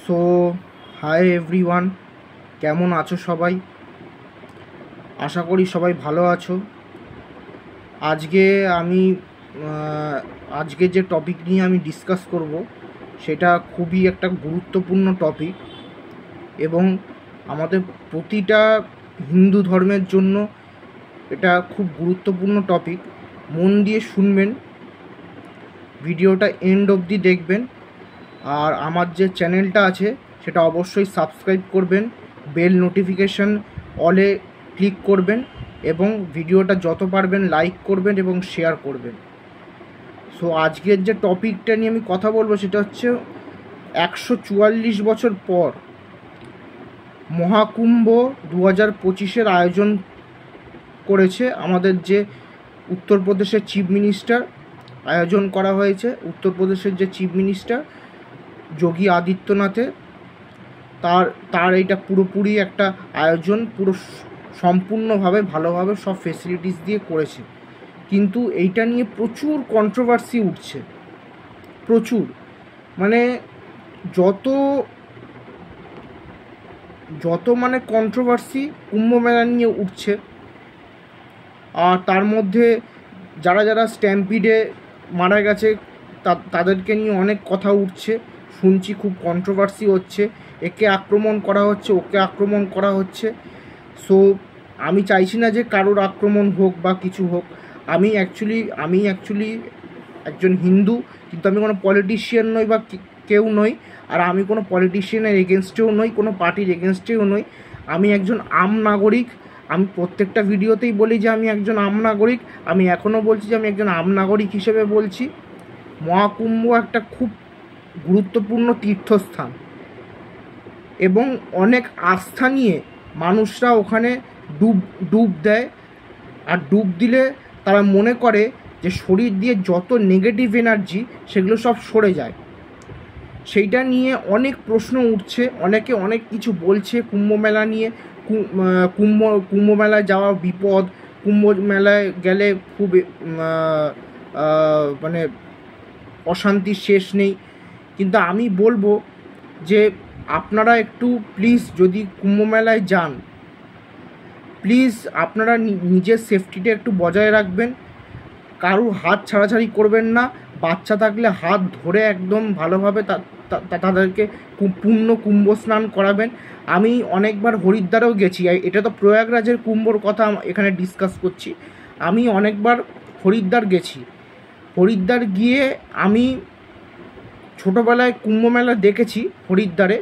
So hi everyone, কেমন আছো সবাই? আশা করি সবাই ভালো আছো। আজকে যে টপিক নিয়ে আমি ডিসকাস করব সেটা খুবই একটা গুরুত্বপূর্ণ টপিক এবং আমাদের প্রতিটা হিন্দু ধর্মের জন্য এটা খুব গুরুত্বপূর্ণ টপিক। মন দিয়ে শুনবেন, ভিডিওটা এন্ড অবধি দেখবেন, আর আমার যে চ্যানেলটা আছে সেটা অবশ্যই সাবস্ক্রাইব করবেন, বেল নোটিফিকেশান অলে ক্লিক করবেন এবং ভিডিওটা যত পারবেন লাইক করবেন এবং শেয়ার করবেন। সো আজকের যে টপিকটা নিয়ে আমি কথা বলবো সেটা হচ্ছে 144 বছর পর মহাকুম্ভ 2025 আয়োজন করেছে আমাদের যে উত্তরপ্রদেশের চিফ মিনিস্টার। আয়োজন করা হয়েছে উত্তরপ্রদেশের যে চিফ মিনিস্টার যোগী আদিত্যনাথে। তার এইটা পুরোপুরি একটা আয়োজন, পুরো সম্পূর্ণভাবে ভালোভাবে সব ফেসিলিটিস দিয়ে করেছে। কিন্তু এইটা নিয়ে প্রচুর কন্ট্রোভার্সি উঠছে, প্রচুর, মানে যত মানে কন্ট্রোভার্সি কুম্ভ মেলা নিয়ে উঠছে। আর তার মধ্যে যারা স্ট্যাম্পিডে মারা গেছে তাদেরকে নিয়ে অনেক কথা উঠছে, শুনছি খুব কন্ট্রোভার্সি হচ্ছে, একে আক্রমণ করা হচ্ছে, ওকে আক্রমণ করা হচ্ছে। সো আমি চাইছি না যে কারোর আক্রমণ হোক বা কিছু হোক। আমি অ্যাকচুয়ালি একজন হিন্দু, কিন্তু আমি কোনো পলিটিশিয়ান নই বা কেউ নই। আর আমি কোনো পলিটিশিয়ানের এগেনস্টেও নই, কোনো পার্টির এগেনস্টেও নই। আমি একজন আম নাগরিক। আমি প্রত্যেকটা ভিডিওতেই বলি যে আমি একজন আম নাগরিক। আমি এখনও বলছি যে আমি একজন আম নাগরিক হিসেবে বলছি। মহাকুম্ভ একটা খুব গুরুত্বপূর্ণ তীর্থস্থান এবং অনেক আস্থা নিয়ে মানুষরা ওখানে ডুব দেয়। আর ডুব দিলে তারা মনে করে যে শরীর দিয়ে যত নেগেটিভ এনার্জি সেগুলো সব সরে যায়। সেইটা নিয়ে অনেক প্রশ্ন উঠছে, অনেকে অনেক কিছু বলছে কুম্ভ মেলা নিয়ে। কুম্ভ মেলায় যাওয়া বিপদ, কুম্ভ মেলায় গেলে খুব মানে অশান্তির শেষ নেই। কিন্তু আমি বলবো যে আপনারা একটু প্লিজ, যদি কুম্ভ মেলায় যান, প্লিজ আপনারা নিজের সেফটিটা একটু বজায় রাখবেন। কারুর হাত ছাড়াছাড়ি করবেন না। বাচ্চা থাকলে হাত ধরে একদম ভালোভাবে তাদেরকে পূর্ণ কুম্ভ স্নান করাবেন। আমি অনেকবার হরিদ্বারেও গেছি। এটা তো প্রয়াগরাজের কুম্ভর কথা এখানে ডিসকাস করছি। আমি অনেকবার হরিদ্বার গেছি। হরিদ্বার গিয়ে আমি ছোটোবেলায় কুম্ভ মেলা দেখেছি হরিদ্বারে।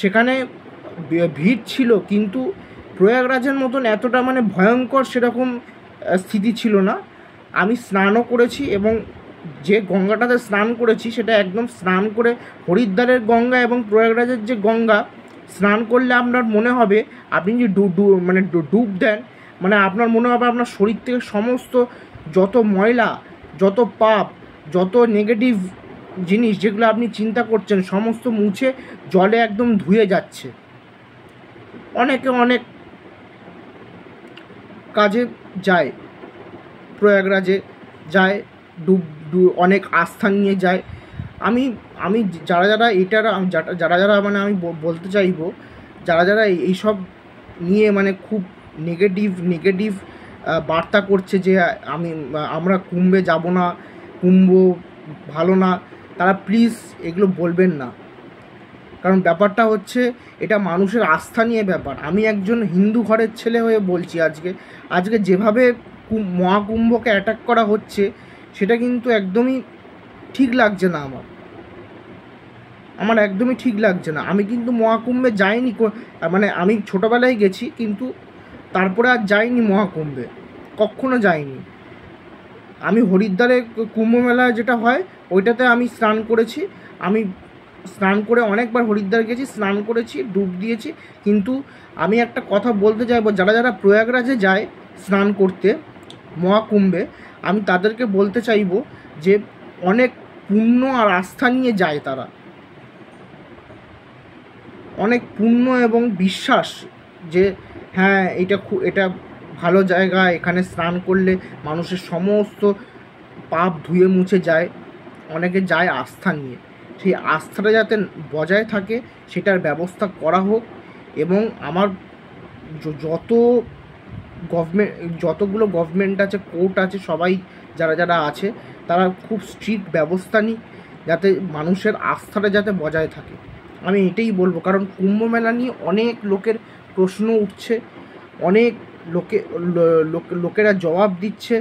সেখানে ভিড় ছিল, কিন্তু প্রয়াগরাজের মতন এতটা মানে ভয়ঙ্কর সেরকম স্থিতি ছিল না। আমি স্নানও করেছি এবং যে গঙ্গাটাতে স্নান করেছি সেটা একদম স্নান করে হরিদ্বারের গঙ্গা এবং প্রয়াগরাজের যে গঙ্গা স্নান করলে আপনার মনে হবে, আপনি যে ডুব দেন, মানে আপনার মনে হবে আপনার শরীর থেকে সমস্ত যত ময়লা, যত পাপ, যত নেগেটিভ জিনিস যেগুলো আপনি চিন্তা করছেন সমস্ত মুছে জলে একদম ধুয়ে যাচ্ছে। অনেকে অনেক কাজে যায়, প্রয়াগরাজে যায়, অনেক আস্থা নিয়ে যায়। আমি যারা মানে আমি বলতে চাইব, যারা এইসব নিয়ে মানে খুব নেগেটিভ বার্তা করছে যে আমরা কুম্ভে যাব না, কুম্ভ ভালো না, তারা প্লিজ এগুলো বলবেন না। কারণ ব্যাপারটা হচ্ছে এটা মানুষের আস্থা নিয়ে ব্যাপার। আমি একজন হিন্দু ঘরের ছেলে হয়ে বলছি, আজকে যেভাবে মহাকুম্ভকে অ্যাটাক করা হচ্ছে সেটা কিন্তু একদমই ঠিক লাগছে না। আমার একদমই ঠিক লাগছে না। আমি কিন্তু মহাকুম্ভে যাইনি, মানে আমি ছোটোবেলায় গেছি, কিন্তু তারপরে আর যাইনি মহাকুম্ভে, কখনো যাইনি। আমি হরিদ্বারে কুম্ভ মেলা যেটা হয় ওইটাতে আমি স্নান করেছি। আমি স্নান করে অনেকবার হরিদ্বার গেছি, স্নান করেছি, ডুব দিয়েছি। কিন্তু আমি একটা কথা বলতে চাইবো, যারা প্রয়াগরাজে যায় স্নান করতে মহাকুম্ভে, আমি তাদেরকে বলতে চাইবো যে অনেক পুণ্য আর আস্থা নিয়ে যায় তারা, অনেক পুণ্য এবং বিশ্বাস যে হ্যাঁ এটা ভালো জায়গা, এখানে স্নান করলে মানুষের সমস্ত পাপ ধুয়ে মুছে যায়। অনেকে যায় আস্থা নিয়ে, সেই আস্থাটা যাতে বজায় থাকে সেটার ব্যবস্থা করা হোক। এবং আমার যতগুলো গভর্নমেন্ট আছে, কোর্ট আছে, সবাই যারা যারা আছে তারা খুব স্ট্রিক্ট ব্যবস্থা নিক যাতে মানুষের আস্থাটা যাতে বজায় থাকে। আমি এটাই বলবো, কারণ কুম্ভ মেলা নিয়ে অনেক লোকের প্রশ্ন উঠছে, অনেক লোকেরা জবাব দিচ্ছে,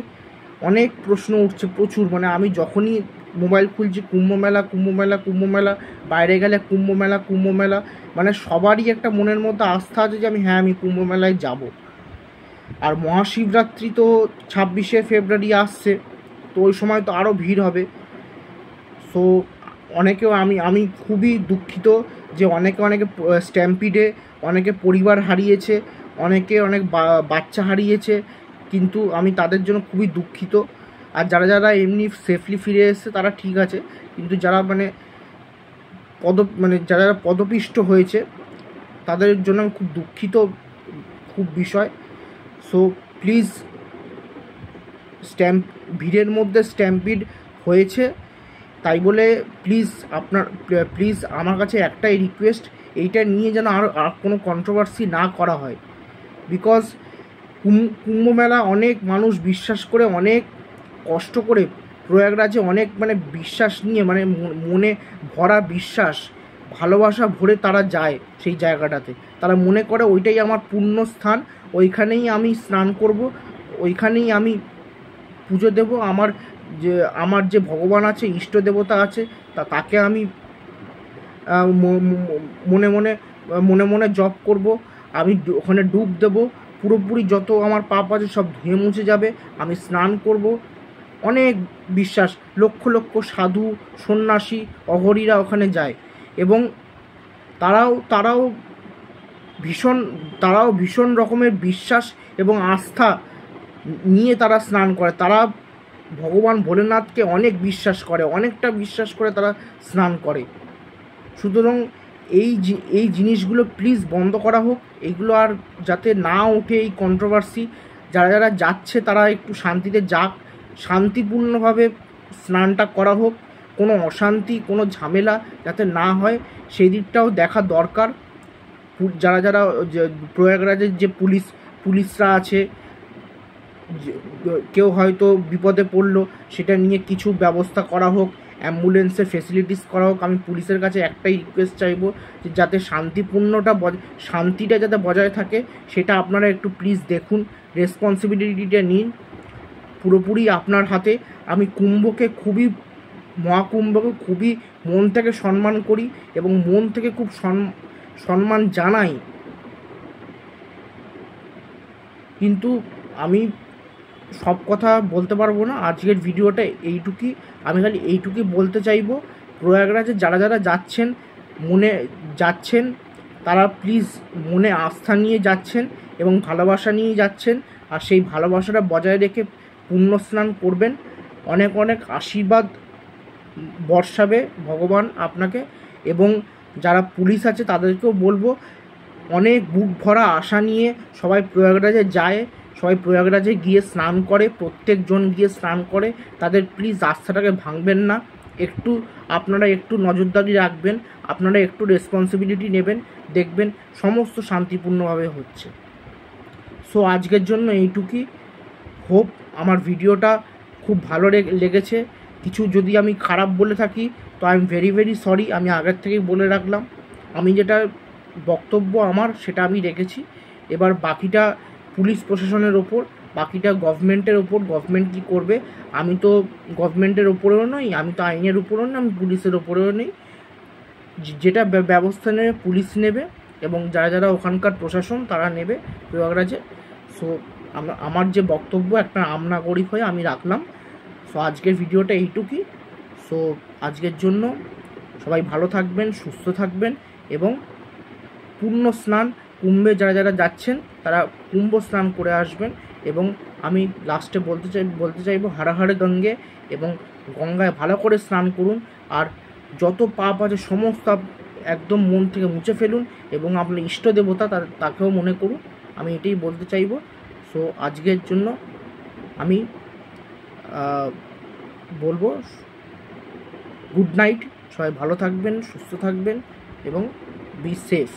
অনেক প্রশ্ন উঠছে প্রচুর। মানে আমি যখনই মোবাইল খুলছি কুম্ভ মেলা কুম্ভ মেলা কুম্ভ মেলা, বাইরে গেলে কুম্ভ মেলা কুম্ভ মেলা, মানে সবারই একটা মনের মধ্যে আস্থা আছে যে আমি কুম্ভ মেলায় যাব। আর মহাশিবরাত্রি তো 26শে ফেব্রুয়ারি আসছে, তো ওই সময় তো আরও ভিড় হবে। সো অনেকেও আমি খুবই দুঃখিত যে অনেকে স্ট্যাম্পিডে অনেকে পরিবার হারিয়েছে, অনেকে অনেক বাচ্চা হারিয়েছে, কিন্তু আমি তাদের জন্য খুবই দুঃখিত। আর যারা এমনি সেফলি ফিরে এসেছে তারা ঠিক আছে, কিন্তু যারা যারা পদপিষ্ট হয়েছে তাদের জন্য আমি খুব দুঃখিত, খুব বিষয়। সো প্লিজ, ভিড়ের মধ্যে স্ট্যাম্পিড হয়েছে তাই বলে প্লিজ আমার কাছে একটাই রিকোয়েস্ট, এইটা নিয়ে যেন আর কোনো কন্ট্রোভার্সি না করা হয়। বিকজ কুম্ভ মেলা অনেক মানুষ বিশ্বাস করে, অনেক কষ্ট করে প্রয়াগরাজে অনেক বিশ্বাস নিয়ে, মনে ভরা বিশ্বাস, ভালোবাসা ভরে তারা যায় সেই জায়গাটাতে। তারা মনে করে ওইটাই আমার পুণ্য স্থান, ওইখানেই আমি স্নান করব, ওইখানেই আমি পুজো দেব, আমার যে ভগবান আছে, ইষ্ট দেবতা আছে, তাকে আমি মনে মনে জপ করব, আমি ওখানে ডুব দেব, পুরোপুরি যত আমার পাপ আছে সব ধুয়ে মুছে যাবে, আমি স্নান করব। অনেক বিশ্বাস, লক্ষ লক্ষ সাধু সন্ন্যাসী অঘরীরা ওখানে যায় এবং তারাও ভীষণ রকমের বিশ্বাস এবং আস্থা নিয়ে তারা স্নান করে। তারা ভগবান ভোলেনাথকে অনেকটা বিশ্বাস করে তারা স্নান করে। সুতরাং এই জিনিসগুলো প্লিজ বন্ধ করা হোক, এইগুলো আর যাতে না ওঠে এই কন্ট্রোভার্সি। যারা যাচ্ছে তারা একটু শান্তিতে যাক, শান্তিপূর্ণভাবে স্নানটা করা হোক, কোনো অশান্তি কোনো ঝামেলা যাতে না হয় সেই দিকটাও দেখা দরকার। যারা প্রয়াগরাজের যে পুলিশরা আছে, কেউ হয়তো বিপদে পড়লো, সেটা নিয়ে কিছু ব্যবস্থা করা হোক, অ্যাম্বুলেন্সের ফেসিলিটিস করা হোক। আমি পুলিশের কাছে একটাই রিকোয়েস্ট চাইবো যে যাতে শান্তিটা যাতে বজায় থাকে, সেটা আপনারা একটু প্লিজ দেখুন, রেসপন্সিবিলিটিটা নিন পুরোপুরি আপনার হাতে। আমি মহাকুম্ভকে খুবই মন থেকে সম্মান করি এবং মন থেকে খুব সম্মান জানাই, কিন্তু আমি সব কথা বলতে পারবো না। আজকের ভিডিওটা এইটুকুই, আমি খালি এইটুকুই বলতে চাইবো, প্রয়াগরাজে যারা যাচ্ছেন তারা প্লিজ মনে আস্থা নিয়ে যাচ্ছেন এবং ভালোবাসা নিয়ে যাচ্ছেন, আর সেই ভালোবাসাটা বজায় রেখে পুণ্য স্নান করবেন। অনেক অনেক আশীর্বাদ বর্ষাবে ভগবান আপনাকে। এবং যারা পুলিশ আছে তাদেরকেও বলবো, অনেক বুক ভরা আশা নিয়ে সবাই প্রয়াগরাজে যায়, সবাই প্রয়াগরাজে গিয়ে স্নান করে, প্রত্যেকজন গিয়ে স্নান করে, তাদের প্লিজ আস্থাটাকে ভাঙবেন না। আপনারা একটু নজরদারি রাখবেন, আপনারা একটু রেসপন্সিবিলিটি নেবেন, দেখবেন সমস্ত শান্তিপূর্ণভাবে হচ্ছে। সো আজকের জন্য এইটুকুই। হোপ আমার ভিডিওটা খুব ভালো লেগেছে। কিছু যদি আমি খারাপ বলে থাকি তো I am very very sorry, আমি আগের থেকেই বলে রাখলাম। আমি যেটা বক্তব্য আমার সেটা আমি রেখেছি। এবার বাকিটা পুলিশ প্রশাসনের ওপর, বাকিটা গভর্নমেন্টের ওপর, গভর্নমেন্ট কী করবে। আমি তো গভর্নমেন্টের ওপরেও নই, আমি তো আইনের উপরেও নই, আমি পুলিশের ওপরেও নেই। যেটা ব্যবস্থা নেবে পুলিশ নেবে এবং যারা ওখানকার প্রশাসন তারা নেবে প্রয়াগরাজে। সো আমার যে বক্তব্য একটা আমনাগরিক হয়ে আমি রাখলাম। সো আজকের ভিডিওটা এইটুকুই। সো আজকের জন্য সবাই ভালো থাকবেন, সুস্থ থাকবেন এবং পুণ্য স্নান কুম্ভে যারা যাচ্ছেন তারা কুম্ভ স্নান করে আসবেন। এবং আমি লাস্টে বলতে চাইবো হর হর গঙ্গে, এবং গঙ্গায় ভালো করে স্নান করুন, আর যত পাপ আছে সমস্ত একদম মন থেকে মুছে ফেলুন এবং আপনার ইষ্ট দেবতা তাকেও মনে করুন। আমি এটাই বলতে চাইবো। সো আজকের জন্য আমি বলবো গুড নাইট, সবাই ভালো থাকবেন, সুস্থ থাকবেন এবং বি সেফ।